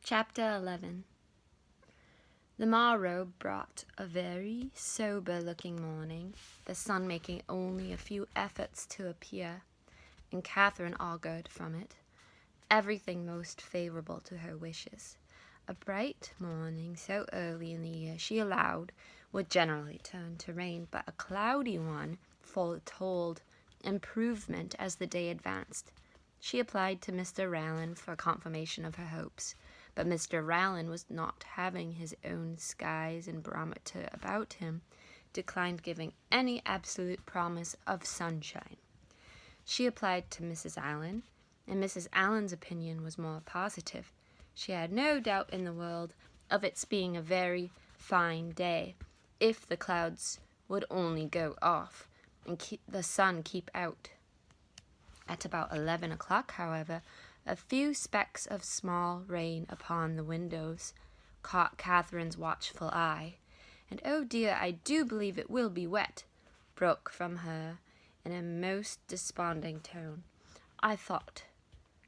Chapter 11. The morrow brought a very sober-looking morning, the sun making only a few efforts to appear, and Catherine augured from it everything most favorable to her wishes. A bright morning so early in the year she allowed would generally turn to rain, but a cloudy one foretold improvement as the day advanced. She applied to Mr. Rallan for confirmation of her hopes, but Mr. Rallan was not having his own skies and barometer about him, declined giving any absolute promise of sunshine. She applied to Mrs. Allen, and Mrs. Allen's opinion was more positive. She had no doubt in the world of its being a very fine day, if the clouds would only go off and the sun keep out. At about 11 o'clock, however, a few specks of small rain upon the windows caught Catherine's watchful eye, and "Oh dear, I do believe it will be wet," broke from her in a most desponding tone. "I thought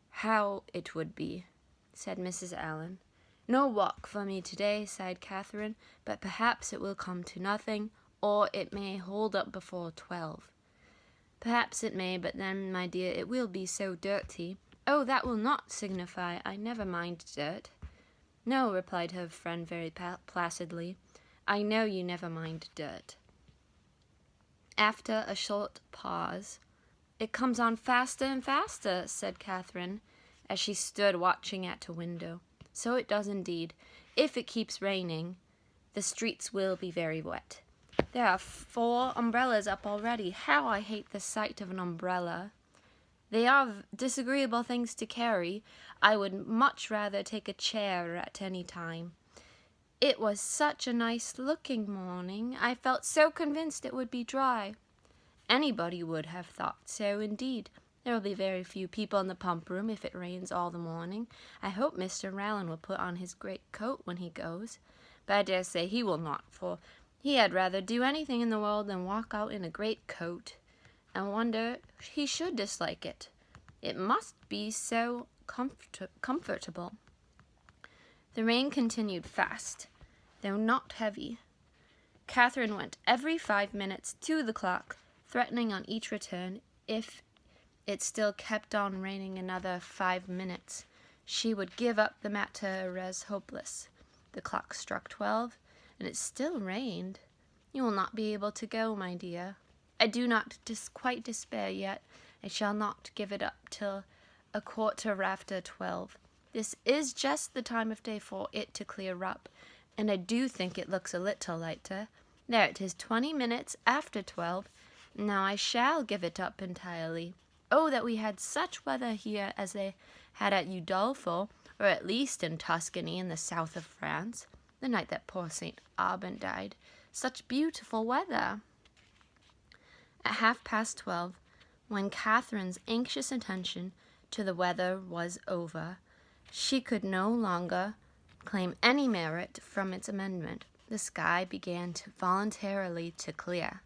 how it would be," said Mrs. Allen. "No walk for me today," sighed Catherine, "but perhaps it will come to nothing, or it may hold up before 12. "Perhaps it may, but then, my dear, it will be so dirty." "Oh, that will not signify. I never mind dirt." "No," replied her friend very placidly. "I know you never mind dirt." After a short pause, "It comes on faster and faster," said Catherine, as she stood watching at a window. "So it does indeed. If it keeps raining, the streets will be very wet. There are 4 umbrellas up already. How I hate the sight of an umbrella. They are disagreeable things to carry. I would much rather take a chair at any time. It was such a nice-looking morning. I felt so convinced it would be dry." "Anybody would have thought so, indeed. There will be very few people in the pump room if it rains all the morning. I hope Mr. Rallan will put on his great coat when he goes. But I dare say he will not, for he had rather do anything in the world than walk out in a great coat. I wonder he should dislike it. It must be so comfortable." The rain continued fast, though not heavy. Catherine went every 5 minutes to the clock, threatening on each return, if it still kept on raining another 5 minutes, she would give up the matter as hopeless. The clock struck 12, and it still rained. "You will not be able to go, my dear." "I do not quite despair yet. I shall not give it up till a quarter after 12. This is just the time of day for it to clear up, and I do think it looks a little lighter. There it is, 20 minutes after 12. Now I shall give it up entirely. Oh, that we had such weather here as they had at Udolpho, or at least in Tuscany in the south of France, the night that poor St. Aubin died. Such beautiful weather." At 12:30, when Catherine's anxious attention to the weather was over, she could no longer claim any merit from its amendment. The sky began voluntarily to clear.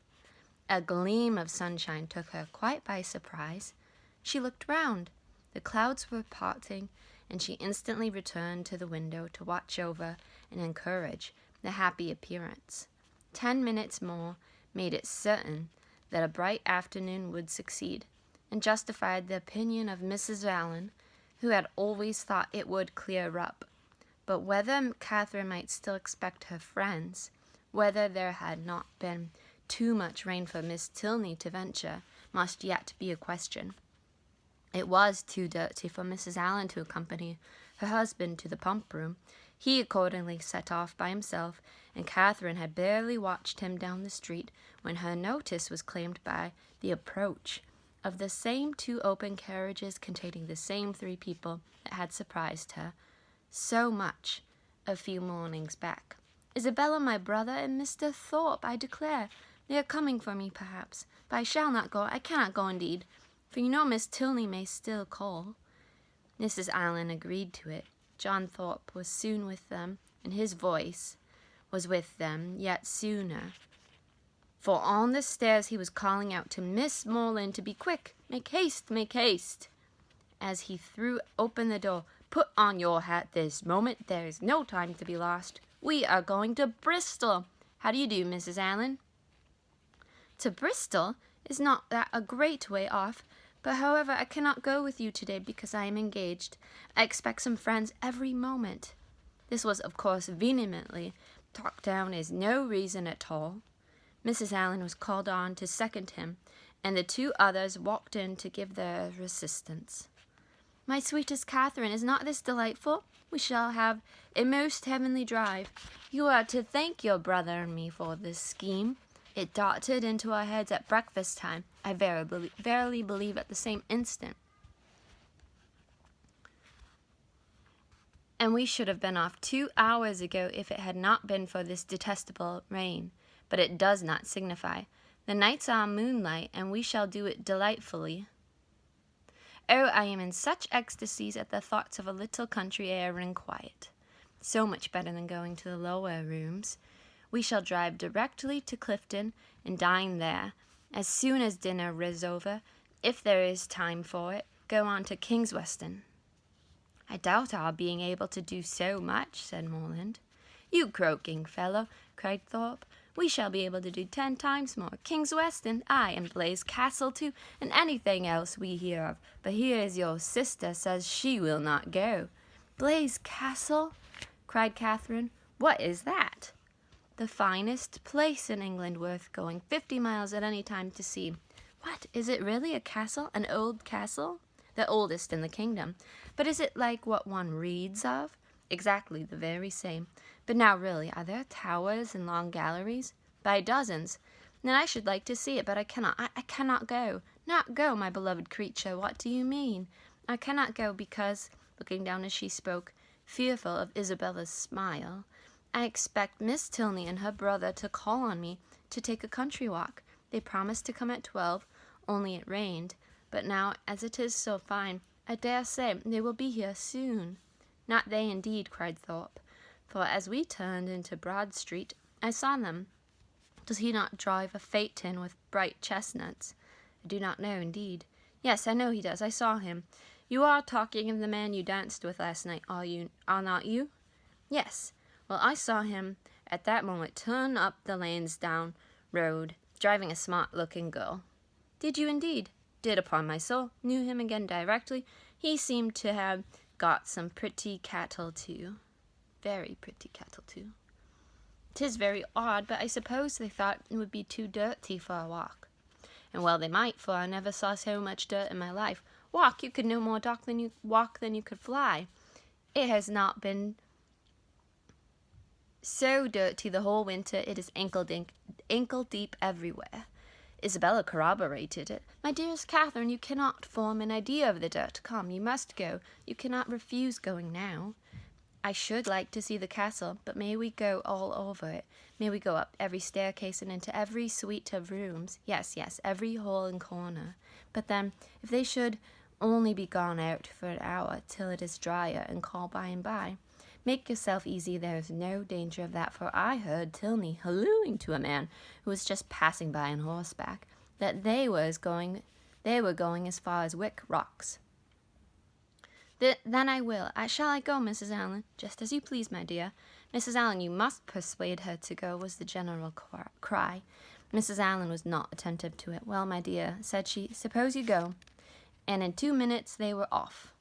A gleam of sunshine took her quite by surprise. She looked round. The clouds were parting, and she instantly returned to the window to watch over and encourage the happy appearance. 10 minutes more made it certain that a bright afternoon would succeed, and justified the opinion of Mrs. Allen, who had always thought it would clear up. But whether Catherine might still expect her friends, whether there had not been too much rain for Miss Tilney to venture, must yet be a question. It was too dirty for Mrs. Allen to accompany her husband to the pump room. He accordingly set off by himself, and Catherine had barely watched him down the street when her notice was claimed by the approach of the same 2 open carriages containing the same 3 people that had surprised her so much a few mornings back. "Isabella, my brother, and Mr. Thorpe, I declare. They are coming for me, perhaps, but I shall not go. I cannot go, indeed, for you know Miss Tilney may still call." Mrs. Allen agreed to it. John Thorpe was soon with them, and his voice was with them yet sooner, for on the stairs he was calling out to Miss Morland to be quick, make haste, as he threw open the door. Put on your hat this moment. There is no time to be lost. We are going to Bristol. How do you do, Mrs. Allen? To Bristol? Is not that a great way off? But however, I cannot go with you today because I am engaged. I expect some friends every moment. This was, of course, vehemently talked down as no reason at all. Mrs. Allen was called on to second him, and the two others walked in to give their assistance. My sweetest Catherine, is not this delightful? We shall have a most heavenly drive. You are to thank your brother and me for this scheme. It darted into our heads at breakfast time, I verily believe at the same instant. And we should have been off 2 hours ago if it had not been for this detestable rain. But it does not signify. The nights are moonlight, and we shall do it delightfully. Oh, I am in such ecstasies at the thoughts of a little country air and quiet. So much better than going to the lower rooms. We shall drive directly to Clifton and dine there. As soon as dinner is over, if there is time for it, go on to Kingsweston. I doubt our being able to do so much, said Morland. You croaking fellow, cried Thorpe. We shall be able to do 10 times more. Kingsweston, aye, and Blaize Castle too, and anything else we hear of. But here is your sister says she will not go. Blaize Castle? Cried Catherine. What is that? The finest place in England, worth going 50 miles at any time to see. What, is it really a castle? An old castle? The oldest in the kingdom. But is it like what one reads of? Exactly the very same. But now really, are there towers and long galleries? By dozens. Then I should like to see it, but I cannot. I cannot go. Not go, my beloved creature. What do you mean? I cannot go because, looking down as she spoke, fearful of Isabella's smile, I expect Miss Tilney and her brother to call on me to take a country walk. They promised to come at 12, only it rained. But now, as it is so fine, I dare say they will be here soon. Not they, indeed, cried Thorpe, for as we turned into Broad Street, I saw them. Does he not drive a phaeton with bright chestnuts? I do not know, indeed. Yes, I know he does. I saw him. You are talking of the man you danced with last night, are not you? Yes. Well, I saw him at that moment turn up the Lansdowne road, driving a smart-looking girl. Did you indeed? Did, upon my soul. Knew him again directly. He seemed to have got some pretty cattle too. Very pretty cattle too. 'Tis very odd, but I suppose they thought it would be too dirty for a walk. And well they might, for I never saw so much dirt in my life. Walk, you could no more walk than you could fly. It has not been so dirty the whole winter. It is ankle deep everywhere. Isabella corroborated it. My dearest Catherine, you cannot form an idea of the dirt. Come, you must go. You cannot refuse going now. I should like to see the castle, but may we go all over it? May we go up every staircase and into every suite of rooms? Yes, every hole and corner. But then, if they should only be gone out for an hour till it is drier, and call by and by, make yourself easy, there is no danger of that, for I heard Tilney hallooing to a man who was just passing by on horseback, that they were going as far as Wick Rocks. Then I will. Shall I go, Mrs. Allen? Just as you please, my dear. Mrs. Allen, you must persuade her to go, was the general cry. Mrs. Allen was not attentive to it. Well, my dear, said she, suppose you go. And in 2 minutes they were off.